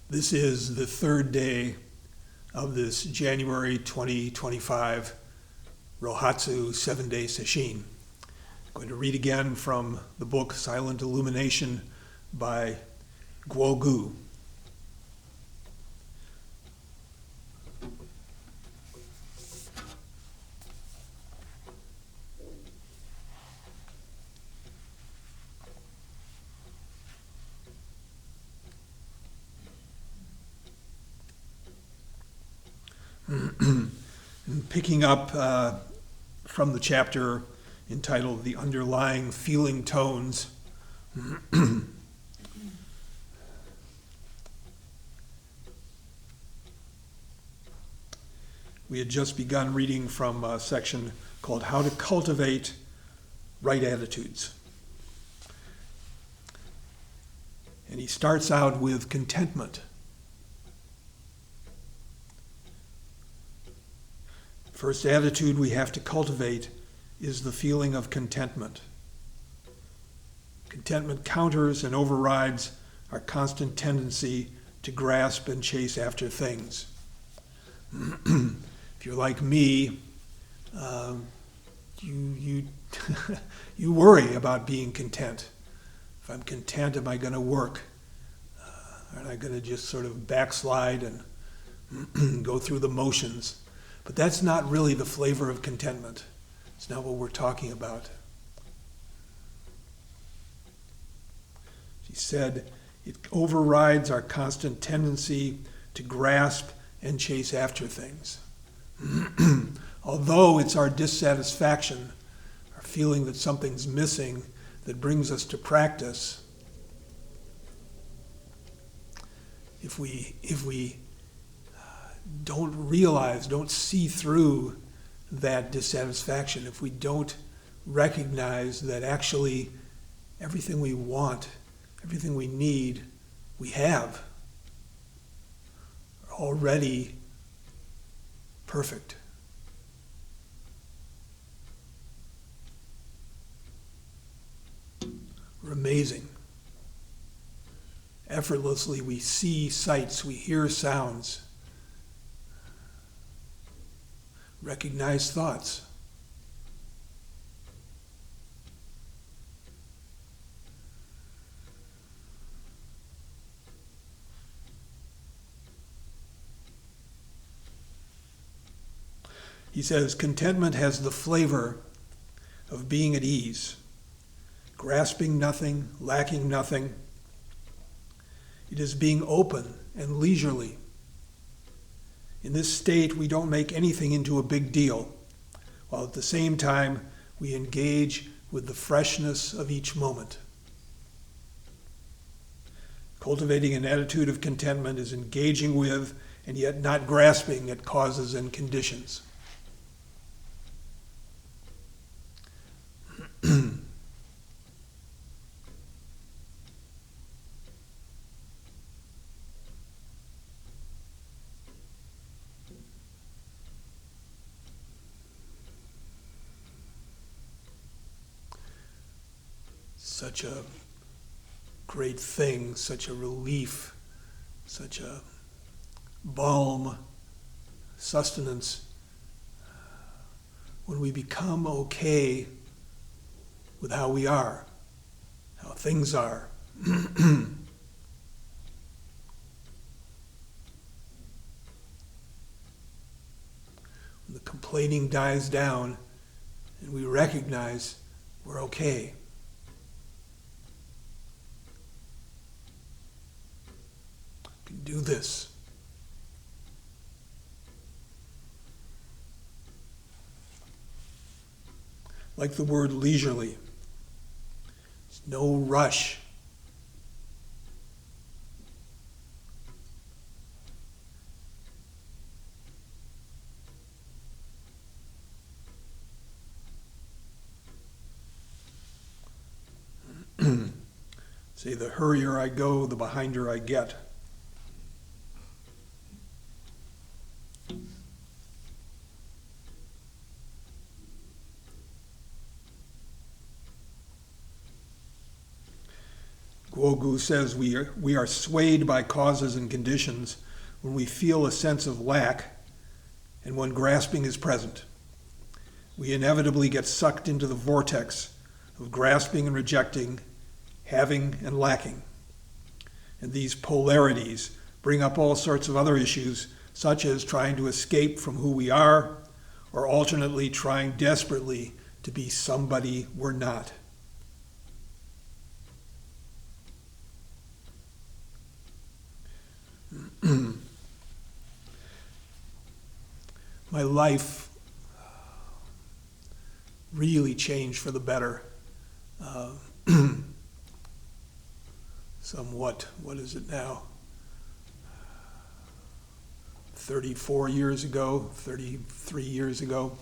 This is the third day of this January 2025 Rohatsu 7-day sesshin. I'm going to read again from the book Silent Illumination by Guogu. Picking up from the chapter entitled The Underlying Feeling Tones, we had just begun reading from a section called How to Cultivate Right Attitudes. And he starts out with contentment. First attitude we have to cultivate is the feeling of contentment. Contentment counters and overrides our constant tendency to grasp and chase after things. If you're like me, you you worry about being content. If I'm content, am I going to work? Am I going to just sort of backslide and go through the motions? But that's not really the flavor of contentment. It's not what we're talking about. She said, it overrides our constant tendency to grasp and chase after things. Although it's our dissatisfaction, our feeling that something's missing, that brings us to practice, if we don't see through that dissatisfaction, if we don't recognize that actually everything we want, everything we need, we have already perfect. We're amazing. Effortlessly we see sights, we hear sounds, recognize thoughts. He says, contentment has the flavor of being at ease, grasping nothing, lacking nothing. It is being open and leisurely. In this state, we don't make anything into a big deal, while at the same time, we engage with the freshness of each moment. Cultivating an attitude of contentment is engaging with and yet not grasping at causes and conditions. Such a great thing, such a relief, such a balm, sustenance, when we become okay with how we are, how things are. When the complaining dies down and we recognize we're okay. Can do this. Like the word leisurely. There's no rush. Say, the hurrier I go, the behinder I get. Guogu says we are swayed by causes and conditions when we feel a sense of lack and when grasping is present. We inevitably get sucked into the vortex of grasping and rejecting, having and lacking. And these polarities bring up all sorts of other issues, such as trying to escape from who we are, or alternately trying desperately to be somebody we're not. My life really changed for the better. Somewhat, what is it now? 34 years ago, 33 years ago,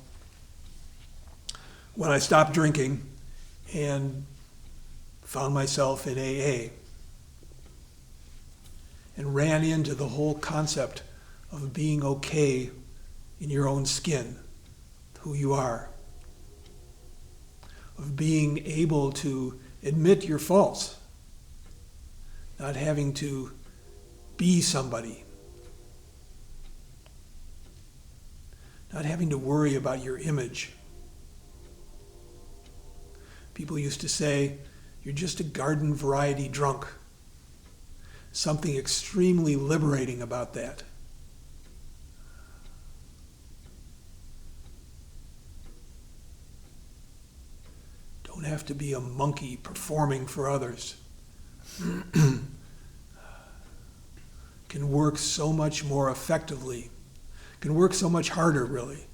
when I stopped drinking and found myself in AA and ran into the whole concept of being okay in your own skin, who you are, of being able to admit your faults, not having to be somebody, not having to worry about your image. People used to say, you're just a garden variety drunk. Something extremely liberating about that. Don't have to be a monkey performing for others. Can work so much more effectively, can work so much harder, really,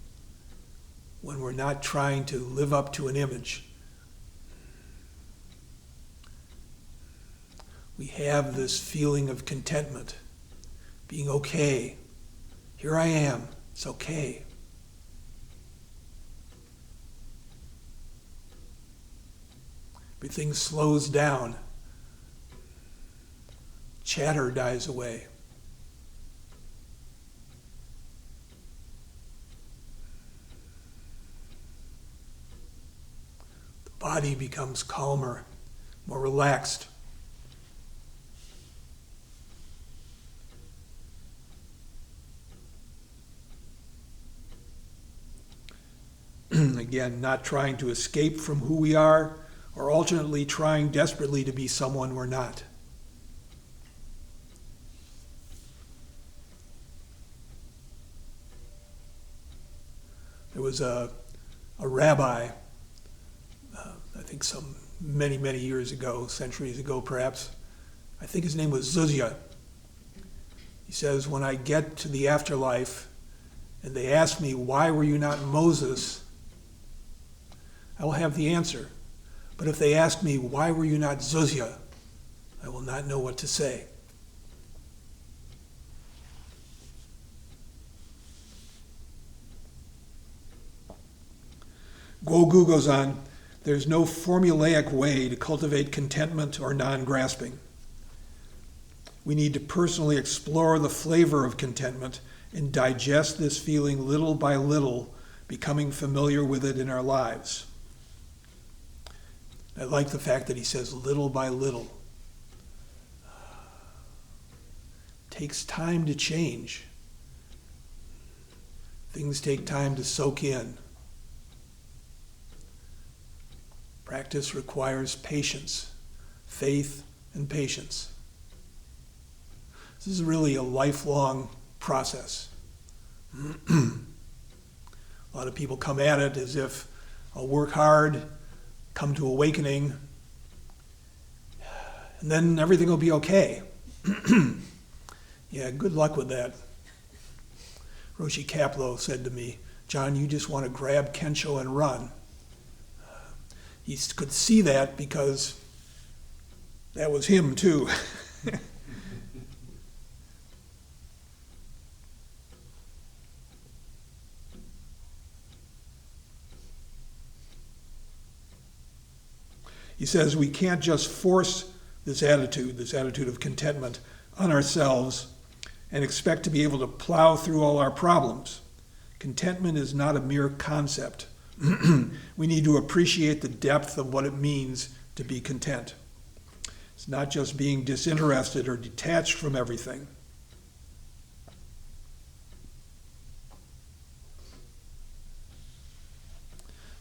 when we're not trying to live up to an image. We have this feeling of contentment, being okay. Here I am, it's okay. Everything slows down. Chatter dies away. The body becomes calmer, more relaxed. Again, not trying to escape from who we are, or alternately trying desperately to be someone we're not. There was a rabbi, I think some many, many years ago, centuries ago perhaps. I think his name was Zuzia. He says, when I get to the afterlife and they ask me, why were you not Moses? I will have the answer. But if they ask me, why were you not Zuzia? I will not know what to say. Guogu goes on, there's no formulaic way to cultivate contentment or non-grasping. We need to personally explore the flavor of contentment and digest this feeling little by little, becoming familiar with it in our lives. I like the fact that he says little by little. It takes time to change. Things take time to soak in. Practice requires patience, faith, and patience. This is really a lifelong process. A lot of people come at it as if I'll work hard, come to awakening, and then everything will be okay. Yeah, good luck with that. Roshi Kapleau said to me, John, you just want to grab Kensho and run. He could see that because that was him too. He says we can't just force this attitude of contentment on ourselves and expect to be able to plow through all our problems. Contentment is not a mere concept. We need to appreciate the depth of what it means to be content. It's not just being disinterested or detached from everything.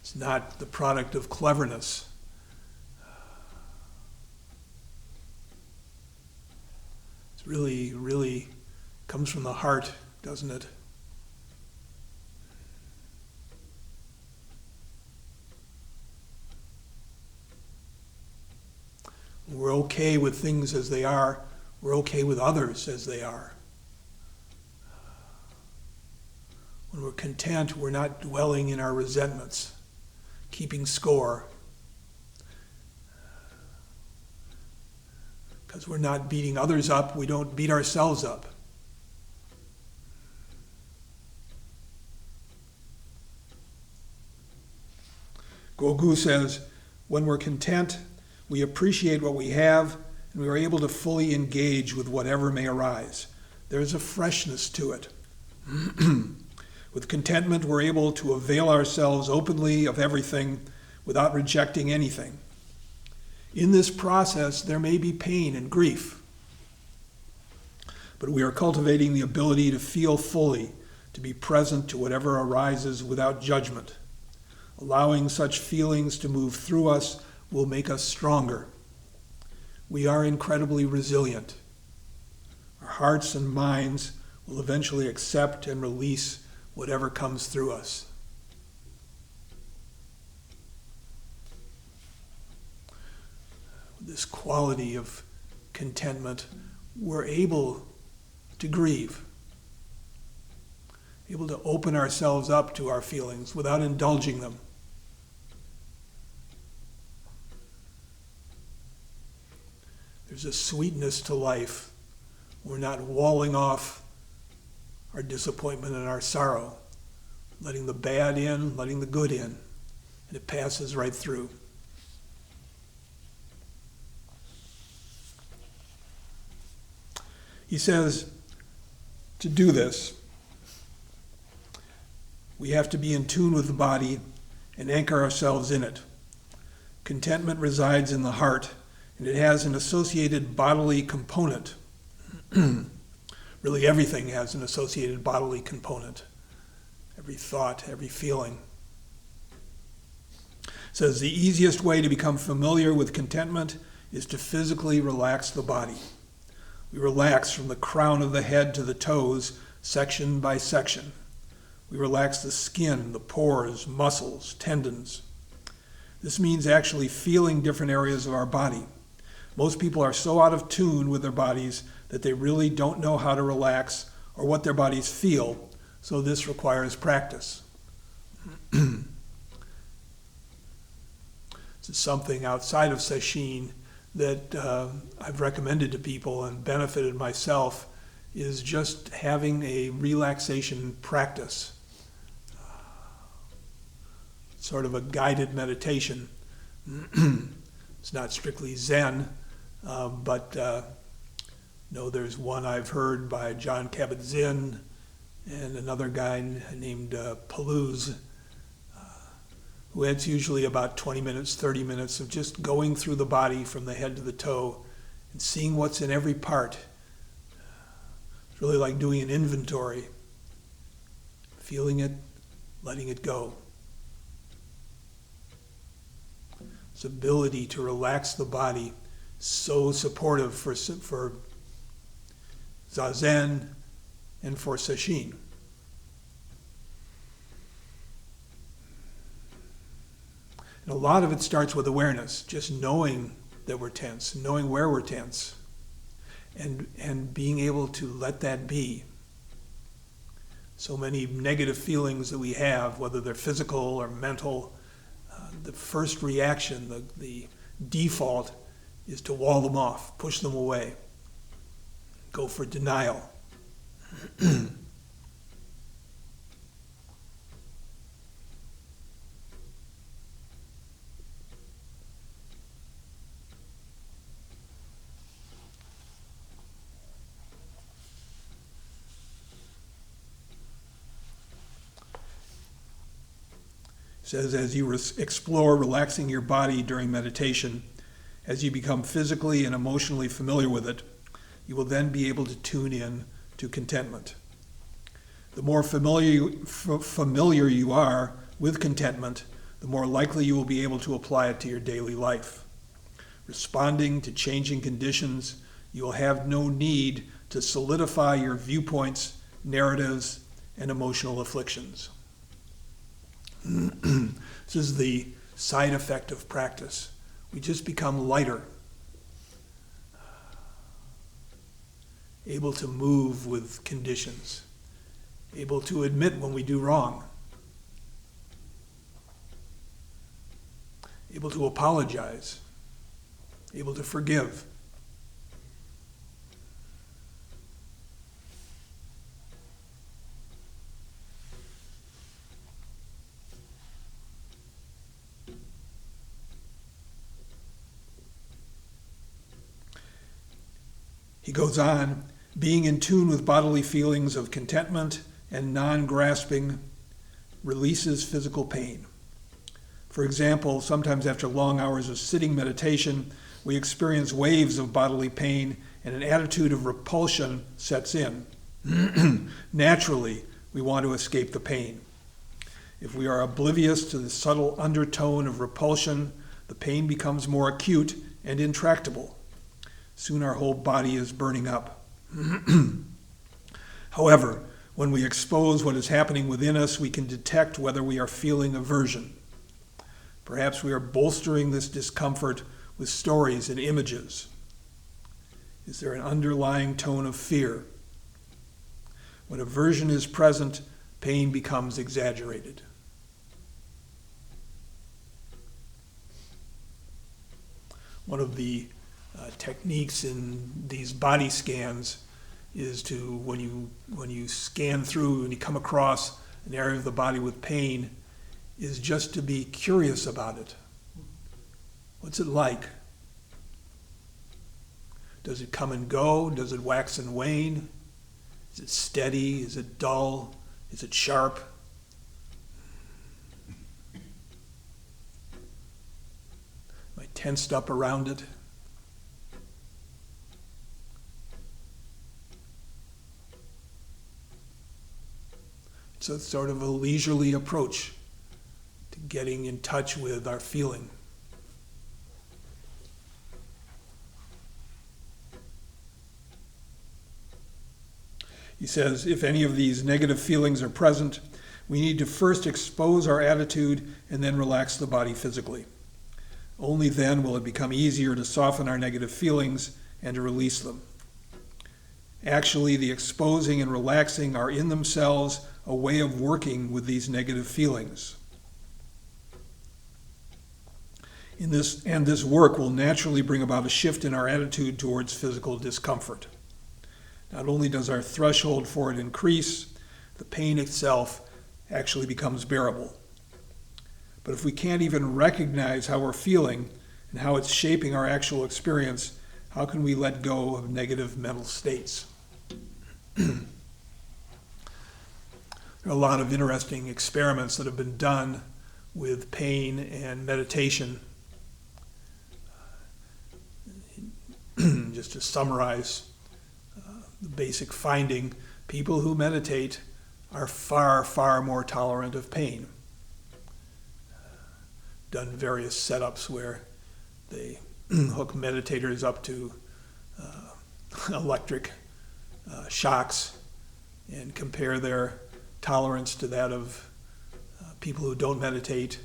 It's not the product of cleverness. It's really, really comes from the heart, doesn't it? We're okay with things as they are. We're okay with others as they are. When we're content, we're not dwelling in our resentments, keeping score. Because we're not beating others up, we don't beat ourselves up. Gogu says, when we're content, we appreciate what we have, and we are able to fully engage with whatever may arise. There's a freshness to it. With contentment, we're able to avail ourselves openly of everything without rejecting anything. In this process, there may be pain and grief, but we are cultivating the ability to feel fully, to be present to whatever arises without judgment. Allowing such feelings to move through us will make us stronger. We are incredibly resilient. Our hearts and minds will eventually accept and release whatever comes through us. This quality of contentment, we're able to grieve, able to open ourselves up to our feelings without indulging them. There's a sweetness to life. We're not walling off our disappointment and our sorrow, letting the bad in, letting the good in, and it passes right through. He says, to do this, we have to be in tune with the body and anchor ourselves in it. Contentment resides in the heart, and it has an associated bodily component. Really, everything has an associated bodily component. Every thought, every feeling. It says the easiest way to become familiar with contentment is to physically relax the body. We relax from the crown of the head to the toes, section by section. We relax the skin, the pores, muscles, tendons. This means actually feeling different areas of our body. Most people are so out of tune with their bodies that they really don't know how to relax or what their bodies feel, so this requires practice. This is something outside of sesshin that I've recommended to people and benefited myself, is just having a relaxation practice. Sort of a guided meditation. It's not strictly Zen, but there's one I've heard by John Kabat-Zinn and another guy named Palouse, who it's usually about 20 minutes, 30 minutes of just going through the body from the head to the toe and seeing what's in every part. It's really like doing an inventory, feeling it, letting it go. This ability to relax the body, so supportive for Zazen and for sesshin. And a lot of it starts with awareness, just knowing that we're tense, knowing where we're tense, and being able to let that be. So many negative feelings that we have, whether they're physical or mental, the first reaction, the default, is to wall them off, push them away, go for denial. Says, as you explore relaxing your body during meditation, As you become physically and emotionally familiar with it, you will then be able to tune in to contentment. The more familiar you are with contentment, the more likely you will be able to apply it to your daily life. Responding to changing conditions, you will have no need to solidify your viewpoints, narratives, and emotional afflictions. This is the side effect of practice. We just become lighter, able to move with conditions, able to admit when we do wrong, able to apologize, able to forgive. He goes on, being in tune with bodily feelings of contentment and non-grasping releases physical pain. For example, sometimes after long hours of sitting meditation, we experience waves of bodily pain and an attitude of repulsion sets in. Naturally, we want to escape the pain. If we are oblivious to the subtle undertone of repulsion, the pain becomes more acute and intractable. Soon our whole body is burning up. However, when we expose what is happening within us, we can detect whether we are feeling aversion. Perhaps we are bolstering this discomfort with stories and images. Is there an underlying tone of fear? When aversion is present, pain becomes exaggerated. One of the techniques in these body scans is to, when you scan through and you come across an area of the body with pain, is just to be curious about it. What's it like? Does it come and go? Does it wax and wane? Is it steady? Is it dull? Is it sharp? Am I tensed up around it? It's a sort of a leisurely approach to getting in touch with our feeling. He says, if any of these negative feelings are present, we need to first expose our attitude and then relax the body physically. Only then will it become easier to soften our negative feelings and to release them. Actually, the exposing and relaxing are in themselves a way of working with these negative feelings. This work will naturally bring about a shift in our attitude towards physical discomfort. Not only does our threshold for it increase, the pain itself actually becomes bearable. But if we can't even recognize how we're feeling and how it's shaping our actual experience, how can we let go of negative mental states? There are a lot of interesting experiments that have been done with pain and meditation. Just to summarize the basic finding, people who meditate are far, far more tolerant of pain. Done various setups where they hook meditators up to electric shocks and compare their tolerance to that of people who don't meditate.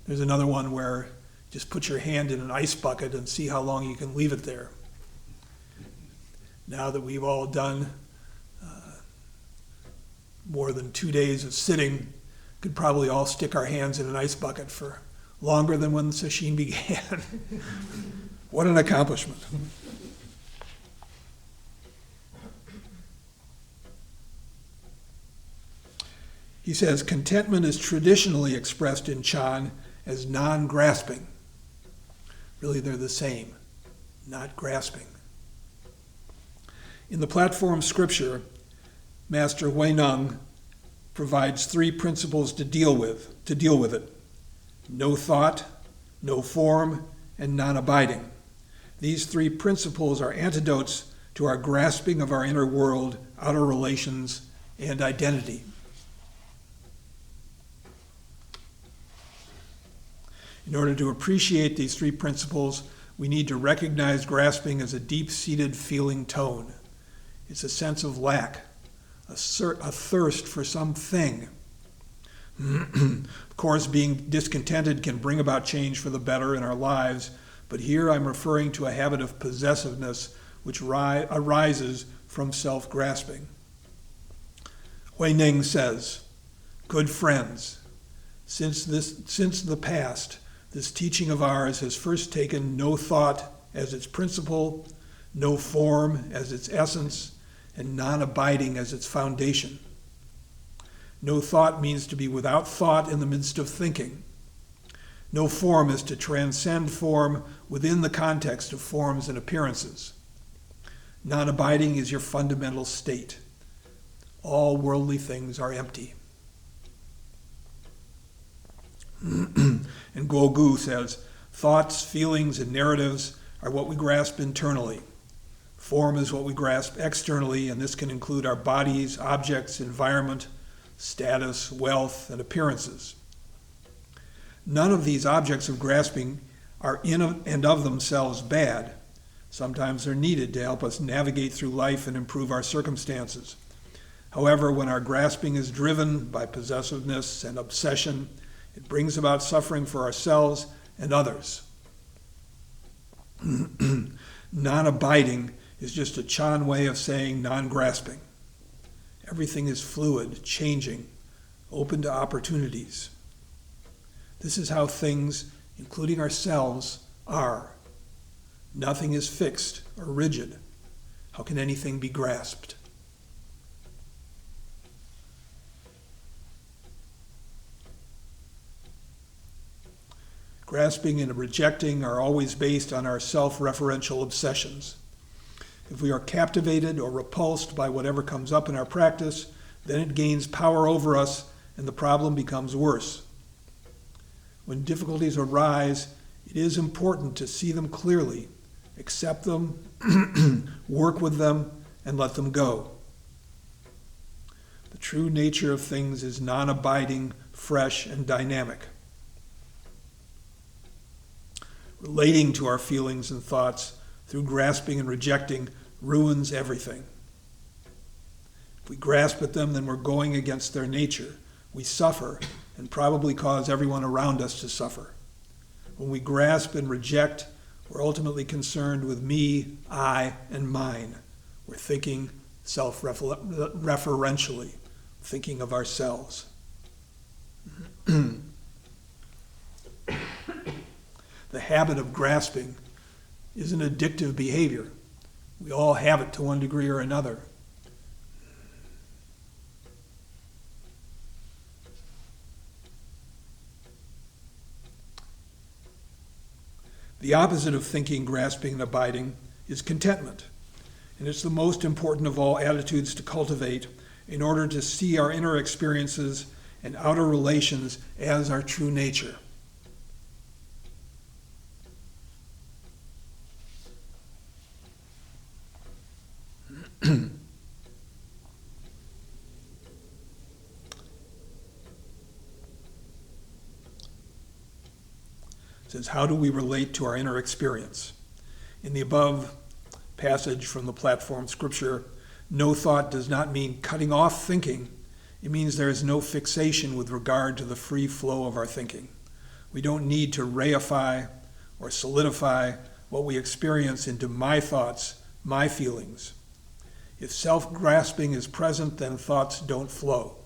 There's another one where just put your hand in an ice bucket and see how long you can leave it there. Now that we've all done more than 2 days of sitting, could probably all stick our hands in an ice bucket for longer than when the sesshin began. What an accomplishment. He says, contentment is traditionally expressed in Chan as non-grasping. Really, they're the same, not grasping. In the platform scripture, Master Huineng provides 3 principles to deal with it. No thought, no form, and non-abiding. These three principles are antidotes to our grasping of our inner world, outer relations, and identity. In order to appreciate these three principles, we need to recognize grasping as a deep-seated feeling tone. It's a sense of lack, a thirst for something. Of course, being discontented can bring about change for the better in our lives, but here I'm referring to a habit of possessiveness which arises from self-grasping. Hui Ning says, "Good friends, since the past, this teaching of ours has first taken no thought as its principle, no form as its essence, and non-abiding as its foundation. No thought means to be without thought in the midst of thinking. No form is to transcend form within the context of forms and appearances. Non-abiding is your fundamental state. All worldly things are empty." And Guo Gu says, "Thoughts, feelings, and narratives are what we grasp internally. Form is what we grasp externally, and this can include our bodies, objects, environment, status, wealth, and appearances. None of these objects of grasping are in and of themselves bad. Sometimes they're needed to help us navigate through life and improve our circumstances. However, when our grasping is driven by possessiveness and obsession, it brings about suffering for ourselves and others." Non-abiding is just a Chan way of saying non-grasping. Everything is fluid, changing, open to opportunities. This is how things, including ourselves, are. Nothing is fixed or rigid. How can anything be grasped? Grasping and rejecting are always based on our self-referential obsessions. If we are captivated or repulsed by whatever comes up in our practice, then it gains power over us and the problem becomes worse. When difficulties arise, it is important to see them clearly, accept them, work with them, and let them go. The true nature of things is non-abiding, fresh, and dynamic. Relating to our feelings and thoughts through grasping and rejecting ruins everything. If we grasp at them, then we're going against their nature. We suffer and probably cause everyone around us to suffer. When we grasp and reject, we're ultimately concerned with me, I, and mine. We're thinking self-referentially, thinking of ourselves. The habit of grasping is an addictive behavior. We all have it to one degree or another. The opposite of thinking, grasping, and abiding is contentment. And it's the most important of all attitudes to cultivate in order to see our inner experiences and outer relations as our true nature. Says, how do we relate to our inner experience? In the above passage from the platform scripture, no thought does not mean cutting off thinking. It means there is no fixation with regard to the free flow of our thinking. We don't need to reify or solidify what we experience into my thoughts, my feelings. If self-grasping is present, then thoughts don't flow.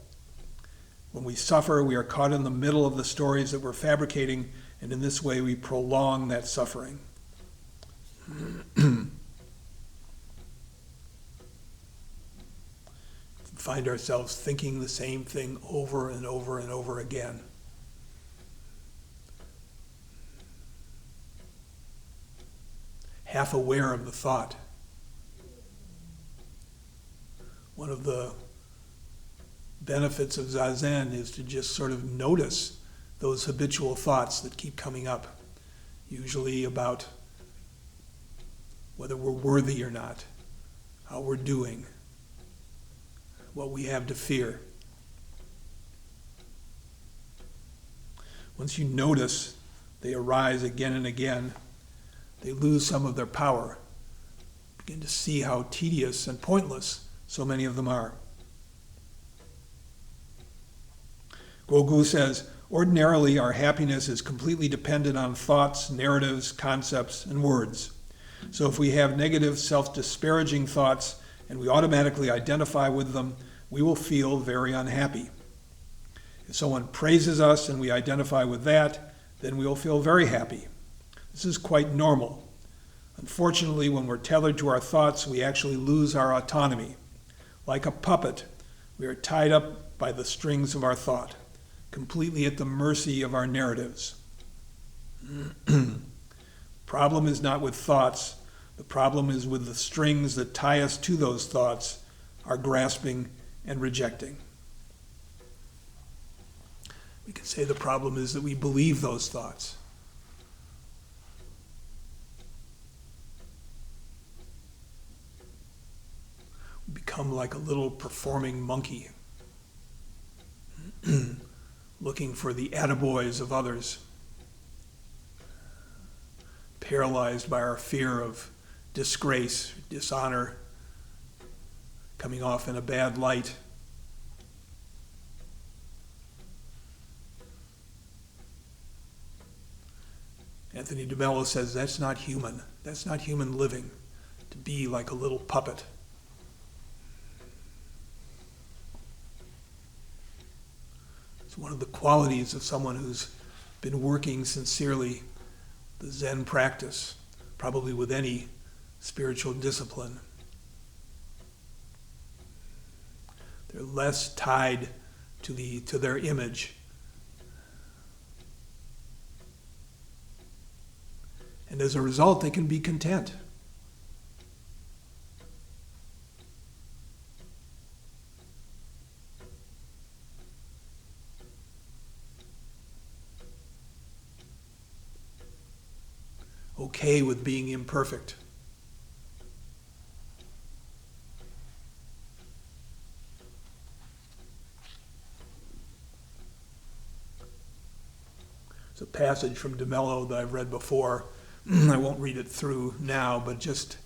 When we suffer, we are caught in the middle of the stories that we're fabricating, and in this way we prolong that suffering. Find ourselves thinking the same thing over and over and over again. Half aware of the thought. One of the benefits of Zazen is to just sort of notice those habitual thoughts that keep coming up, usually about whether we're worthy or not, how we're doing, what we have to fear. Once you notice they arise again and again, they lose some of their power. Begin to see how tedious and pointless so many of them are. Gogu says, ordinarily our happiness is completely dependent on thoughts, narratives, concepts, and words. So if we have negative, self-disparaging thoughts and we automatically identify with them, we will feel very unhappy. If someone praises us and we identify with that, then we will feel very happy. This is quite normal. Unfortunately, when we're tethered to our thoughts, we actually lose our autonomy. Like a puppet, we are tied up by the strings of our thought, completely at the mercy of our narratives. Problem is not with thoughts. The problem is with the strings that tie us to those thoughts, our grasping and rejecting. We can say the problem is that we believe those thoughts. We become like a little performing monkey, looking for the attaboys of others, paralyzed by our fear of disgrace, dishonor, coming off in a bad light. Anthony DeMello says that's not human. That's not human living, to be like a little puppet. It's one of the qualities of someone who's been working sincerely the Zen practice, probably with any spiritual discipline. They're less tied to their image. And as a result, they can be content. Okay with being imperfect. It's a passage from DeMello that I've read before. I won't read it through now, but just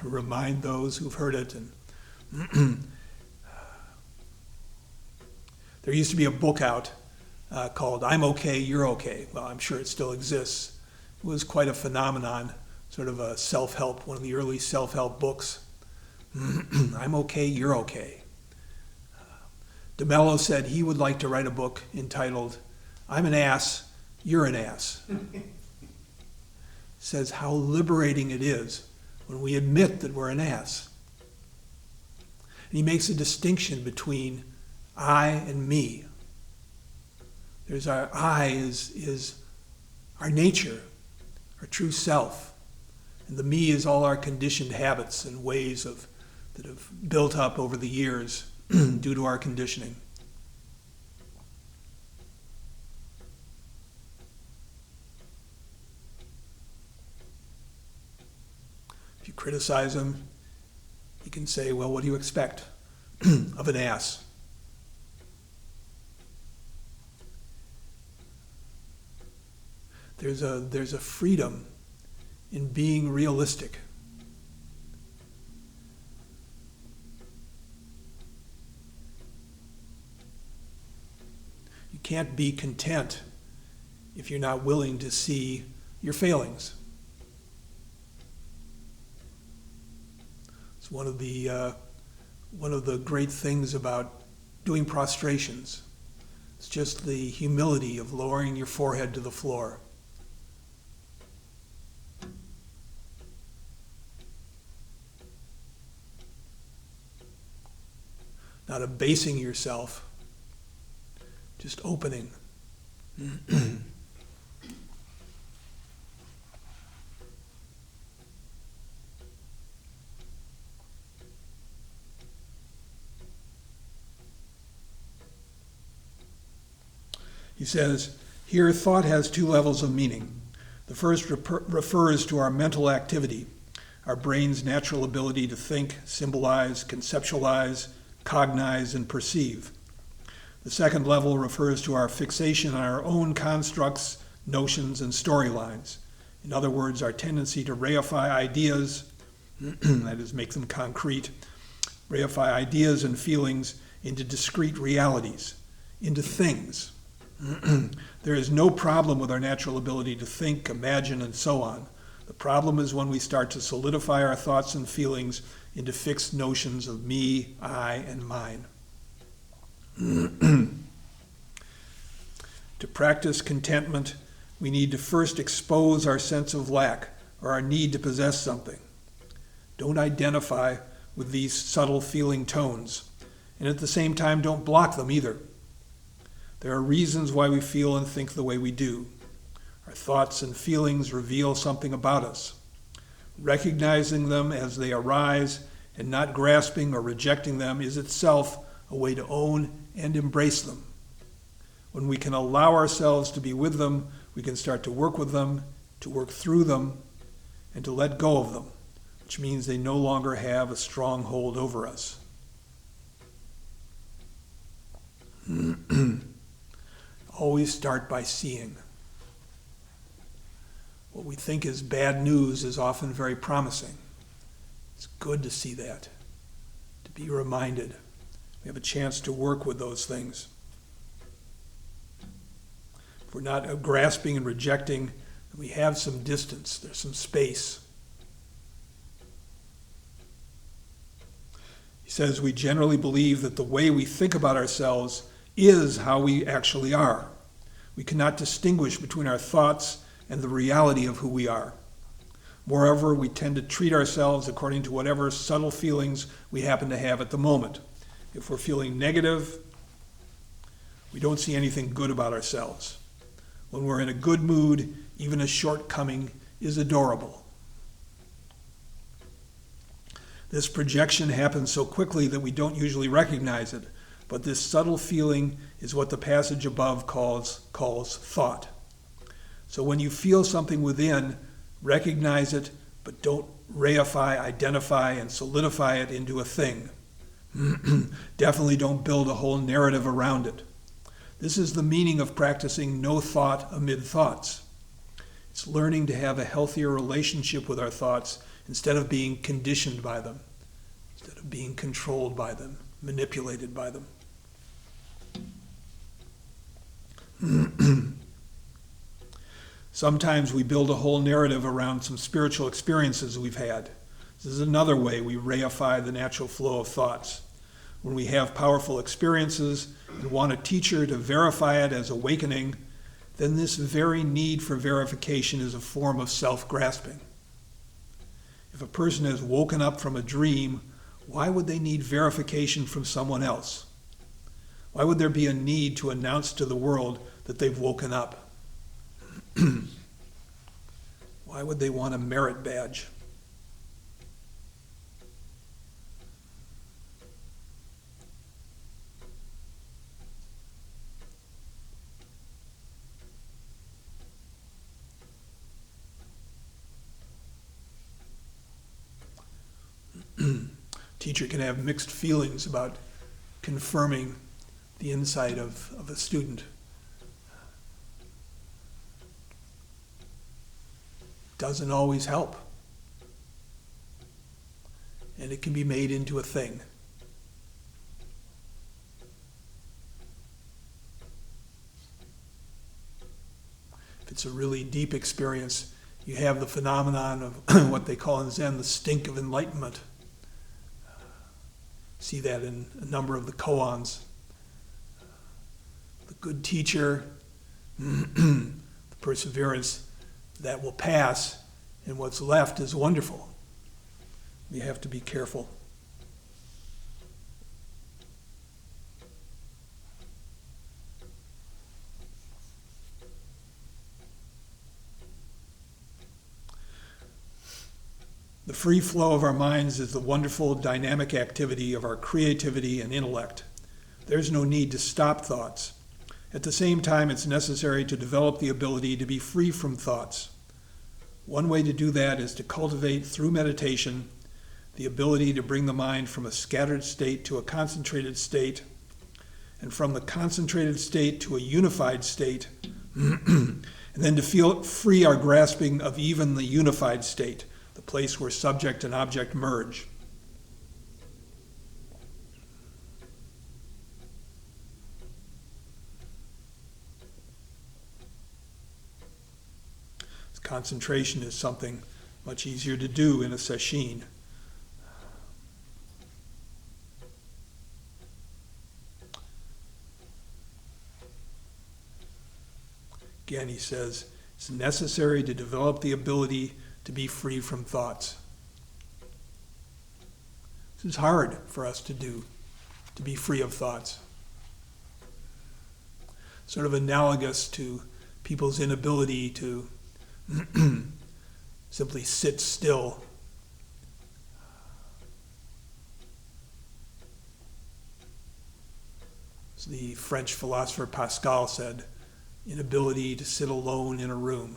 remind those who've heard it. And there used to be a book out called I'm Okay, You're Okay. Well, I'm sure it still exists. It was quite a phenomenon, sort of a self-help, one of the early self-help books. I'm okay, you're okay. DeMello said he would like to write a book entitled I'm an ass, you're an ass. Says how liberating it is when we admit that we're an ass. And he makes a distinction between I and me. There's our I is our nature, our true self. And the me is all our conditioned habits and ways that have built up over the years due to our conditioning. If you criticize him, he can say, well, what do you expect of an ass? There's a freedom in being realistic. You can't be content if you're not willing to see your failings. It's one of the great things about doing prostrations. It's just the humility of lowering your forehead to the floor. Not abasing yourself, just opening. He says, here thought has two levels of meaning. The first refers to our mental activity, our brain's natural ability to think, symbolize, conceptualize, cognize, and perceive. The second level refers to our fixation on our own constructs, notions, and storylines. In other words, our tendency to reify ideas, that is, make them concrete, reify ideas and feelings into discrete realities, into things. There is no problem with our natural ability to think, imagine, and so on. The problem is when we start to solidify our thoughts and feelings into fixed notions of me, I, and mine. To practice contentment, we need to first expose our sense of lack or our need to possess something. Don't identify with these subtle feeling tones, and at the same time don't block them either. There are reasons why we feel and think the way we do. Our thoughts and feelings reveal something about us. Recognizing them as they arise and not grasping or rejecting them is itself a way to own and embrace them. When we can allow ourselves to be with them, we can start to work with them, to work through them, and to let go of them, which means they no longer have a strong hold over us. Always start by seeing. What we think is bad news is often very promising. It's good to see that, to be reminded. We have a chance to work with those things. If we're not grasping and rejecting, we have some distance, there's some space. He says we generally believe that the way we think about ourselves is how we actually are. We cannot distinguish between our thoughts and the reality of who we are. Moreover, we tend to treat ourselves according to whatever subtle feelings we happen to have at the moment. If we're feeling negative, we don't see anything good about ourselves. When we're in a good mood, even a shortcoming is adorable. This projection happens so quickly that we don't usually recognize it, but this subtle feeling is what the passage above calls thought. So when you feel something within, recognize it, but don't reify, identify, and solidify it into a thing. Definitely don't build a whole narrative around it. This is the meaning of practicing no thought amid thoughts. It's learning to have a healthier relationship with our thoughts instead of being conditioned by them, instead of being controlled by them, manipulated by them. Sometimes we build a whole narrative around some spiritual experiences we've had. This is another way we reify the natural flow of thoughts. When we have powerful experiences and want a teacher to verify it as awakening, then this very need for verification is a form of self-grasping. If a person has woken up from a dream, why would they need verification from someone else? Why would there be a need to announce to the world that they've woken up? Why would they want a merit badge? Teacher can have mixed feelings about confirming the insight of a student. Doesn't always help. And it can be made into a thing. If it's a really deep experience, you have the phenomenon of what they call in Zen the stink of enlightenment. See that in a number of the koans. The good teacher, the perseverance, that will pass, and what's left is wonderful. We have to be careful. The free flow of our minds is the wonderful dynamic activity of our creativity and intellect. There's no need to stop thoughts. At the same time, it's necessary to develop the ability to be free from thoughts. One way to do that is to cultivate through meditation the ability to bring the mind from a scattered state to a concentrated state, and from the concentrated state to a unified state, and then to feel free our grasping of even the unified state, the place where subject and object merge. Concentration is something much easier to do in a sesshin. Again, he says, it's necessary to develop the ability to be free from thoughts. This is hard for us to do, to be free of thoughts. Sort of analogous to people's inability to simply sit still. As the French philosopher Pascal said, inability to sit alone in a room.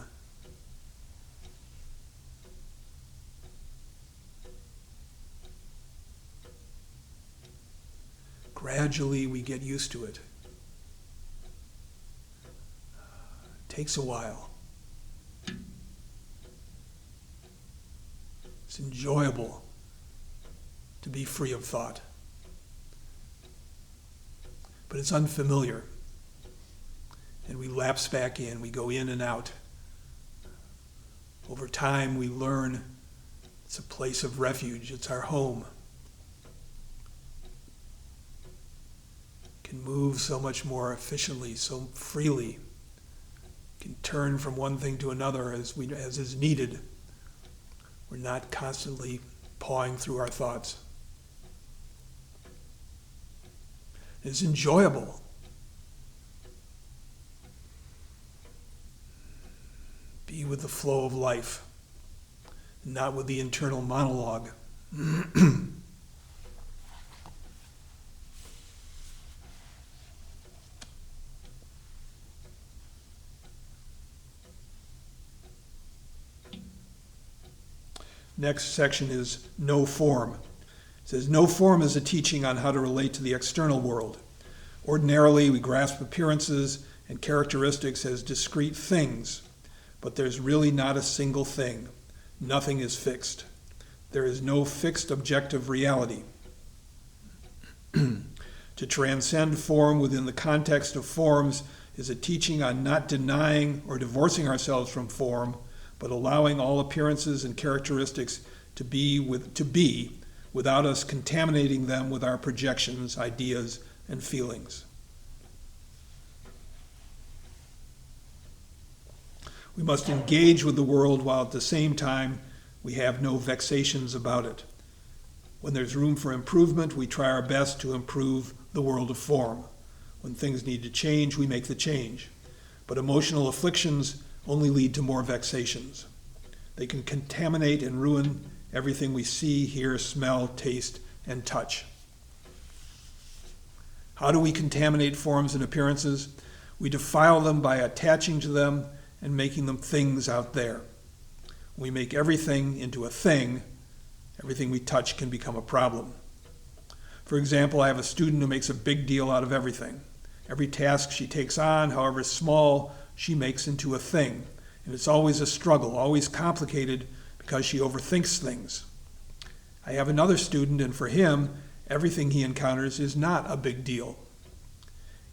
Gradually we get used to it. It takes a while. It's enjoyable to be free of thought. But it's unfamiliar. And we lapse back in, we go in and out. Over time we learn it's a place of refuge, it's our home. Can move so much more efficiently, so freely. Can turn from one thing to another as is needed. We're not constantly pawing through our thoughts. It's enjoyable. Be with the flow of life, not with the internal monologue. Next section is no form. It says, no form is a teaching on how to relate to the external world. Ordinarily, we grasp appearances and characteristics as discrete things, but there's really not a single thing. Nothing is fixed. There is no fixed objective reality. To transcend form within the context of forms is a teaching on not denying or divorcing ourselves from form, but allowing all appearances and characteristics to be without us contaminating them with our projections, ideas, and feelings. We must engage with the world while at the same time we have no vexations about it. When there's room for improvement, we try our best to improve the world of form. When things need to change, we make the change. But emotional afflictions only lead to more vexations. They can contaminate and ruin everything we see, hear, smell, taste, and touch. How do we contaminate forms and appearances? We defile them by attaching to them and making them things out there. When we make everything into a thing, everything we touch can become a problem. For example, I have a student who makes a big deal out of everything. Every task she takes on, however small, she makes into a thing. And it's always a struggle, always complicated, because she overthinks things. I have another student, and for him, everything he encounters is not a big deal.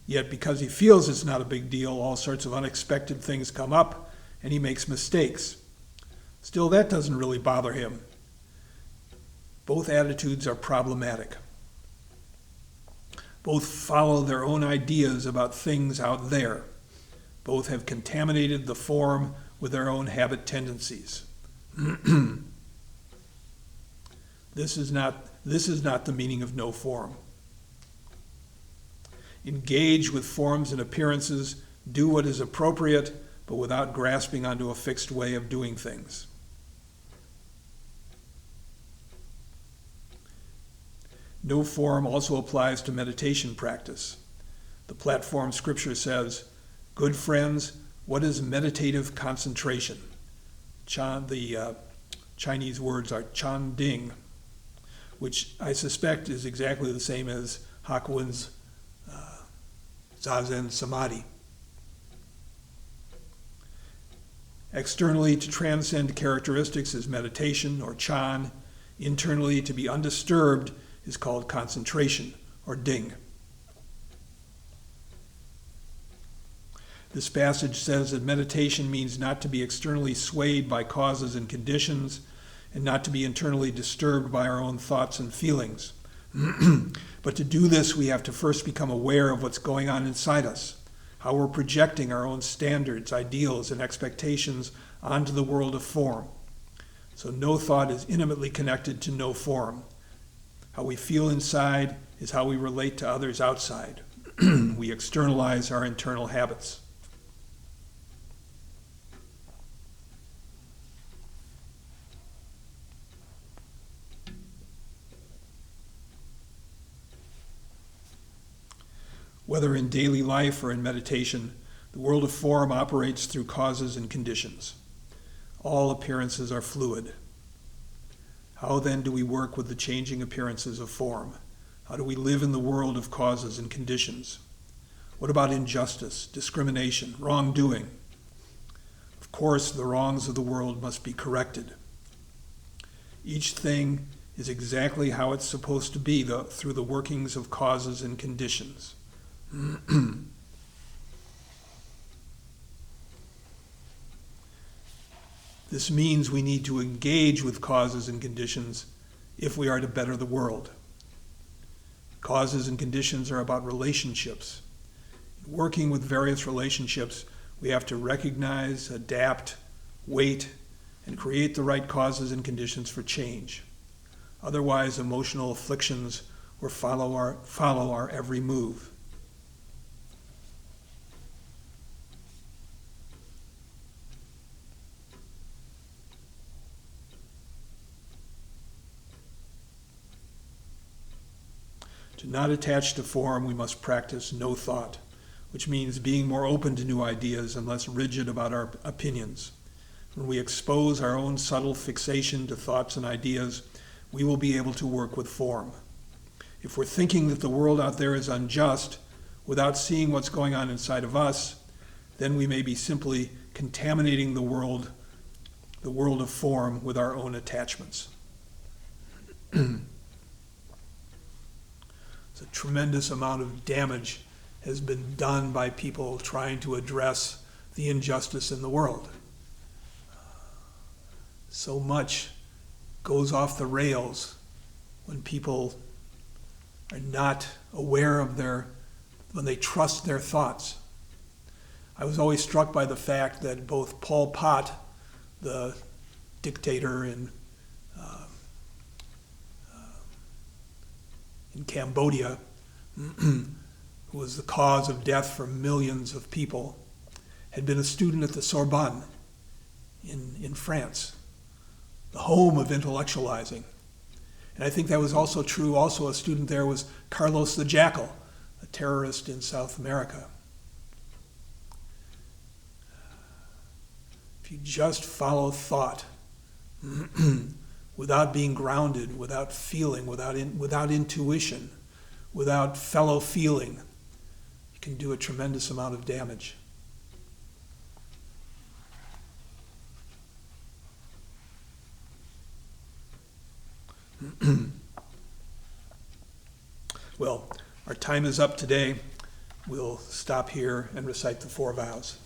Yet because he feels it's not a big deal, all sorts of unexpected things come up, and he makes mistakes. Still, that doesn't really bother him. Both attitudes are problematic. Both follow their own ideas about things out there. Both have contaminated the form with their own habit tendencies. This is not the meaning of no form. Engage with forms and appearances, do what is appropriate, but without grasping onto a fixed way of doing things. No form also applies to meditation practice. The platform scripture says, "Good friends, what is meditative concentration? The Chinese words are Chan Ding, which I suspect is exactly the same as Hakuin's Zazen Samadhi. Externally, to transcend characteristics is meditation, or Chan. Internally, to be undisturbed is called concentration, or Ding. This passage says that meditation means not to be externally swayed by causes and conditions, and not to be internally disturbed by our own thoughts and feelings. But to do this, we have to first become aware of what's going on inside us, how we're projecting our own standards, ideals, and expectations onto the world of form. So no thought is intimately connected to no form. How we feel inside is how we relate to others outside. We externalize our internal habits. Whether in daily life or in meditation, the world of form operates through causes and conditions. All appearances are fluid. How then do we work with the changing appearances of form? How do we live in the world of causes and conditions? What about injustice, discrimination, wrongdoing? Of course, the wrongs of the world must be corrected. Each thing is exactly how it's supposed to be through the workings of causes and conditions. This means we need to engage with causes and conditions if we are to better the world. Causes and conditions are about relationships. Working with various relationships, we have to recognize, adapt, wait, and create the right causes and conditions for change. Otherwise, emotional afflictions will follow our every move. To not attach to form, we must practice no thought, which means being more open to new ideas and less rigid about our opinions. When we expose our own subtle fixation to thoughts and ideas, we will be able to work with form. If we're thinking that the world out there is unjust, without seeing what's going on inside of us, then we may be simply contaminating the world of form, with our own attachments. A tremendous amount of damage has been done by people trying to address the injustice in the world. So much goes off the rails when people are not aware of when they trust their thoughts. I was always struck by the fact that both Pol Pot, the dictator in Cambodia, who was the cause of death for millions of people, had been a student at the Sorbonne in France, the home of intellectualizing. And I think that was also true. Also a student there was Carlos the Jackal, a terrorist in South America. If you just follow thought, without being grounded, without feeling, without intuition, without fellow feeling, you can do a tremendous amount of damage. Well, our time is up today. We'll stop here and recite the 4 vows.